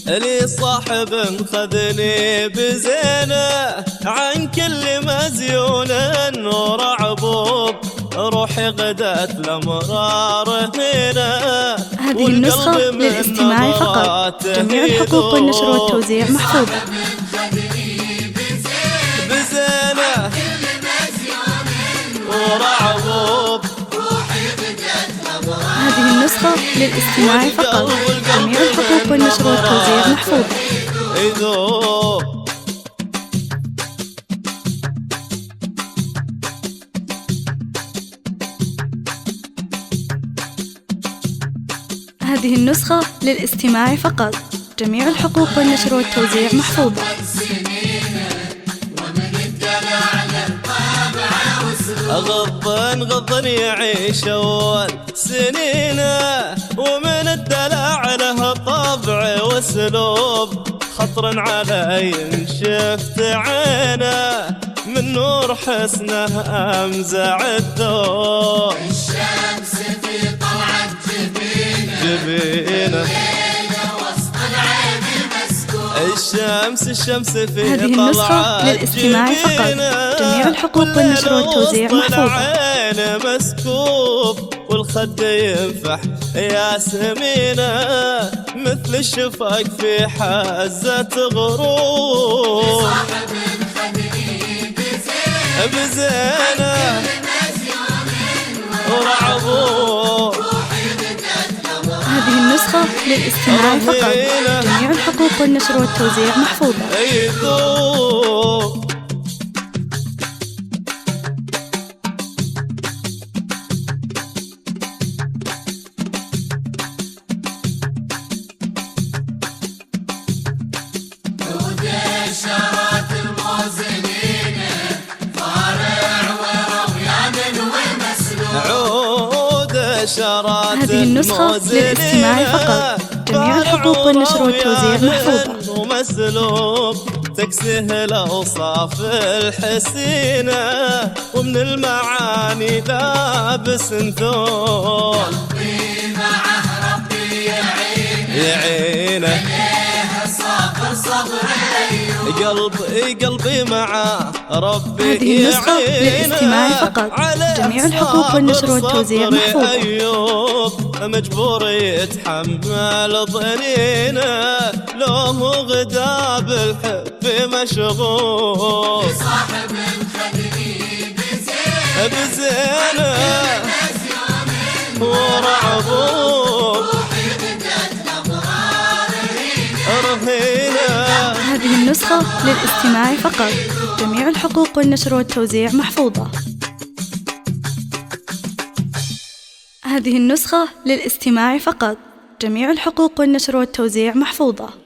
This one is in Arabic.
لي صاحب خذني بزينه عن كل مزيون ورعبوب، روحي غدت الامرار هنا. هذه النسخة للاستماع فقط، جميع الحقوق والنشر والتوزيع محفوظة. بزينه ورعبوب، هذه النسخة للاستماع فقط، جميع الحقوق والنشر والتوزيع محفوظة. هذه النسخة للاستماع فقط، جميع الحقوق والنشر والتوزيع محفوظة. غضن يعيش أول سنينه، ومن الدلع له طبع واسلوب، خطر علي شفت عينه، من نور حسنه أمزع الثوب. الشمس في طلعة جبينه، الشمس في هذه النسخة للاستماع فقط، جميع الحقوق والنشر والتوزيع محفوظة. مسكوب والخد ينفح يا سمينة، مثل الشفق في حزة غروب. صاحب خدني بزينة ورعبوب، هذه النسخة للاستماع فقط، جميع الحقوق والنشر والتوزيع محفوظة. شرات الموزنين، فارع ورويان ومسلوب. عود شرات هذه النسخة للاستماع فقط، جميع الحقوق والنشر والتوزيع محفوظة. ومسلوب تكسه الأوصاف الحسينة، ومن المعاني لابس ثوب. قلبي معه ربي يعينه، صبر قلبي مع ربي. هذه النسخة للاستماع فقط، جميع الحقوق والنشر والتوزيع محفوظة. أيوب مجبور يتحمل ضنينه، لو غدا بالحب مشغول. صاحب خدني بزينه ورعبوب، هذه النسخة للاستماع فقط، جميع الحقوق والنشر والتوزيع محفوظة. هذه النسخة للاستماع فقط، جميع الحقوق والنشر والتوزيع محفوظة.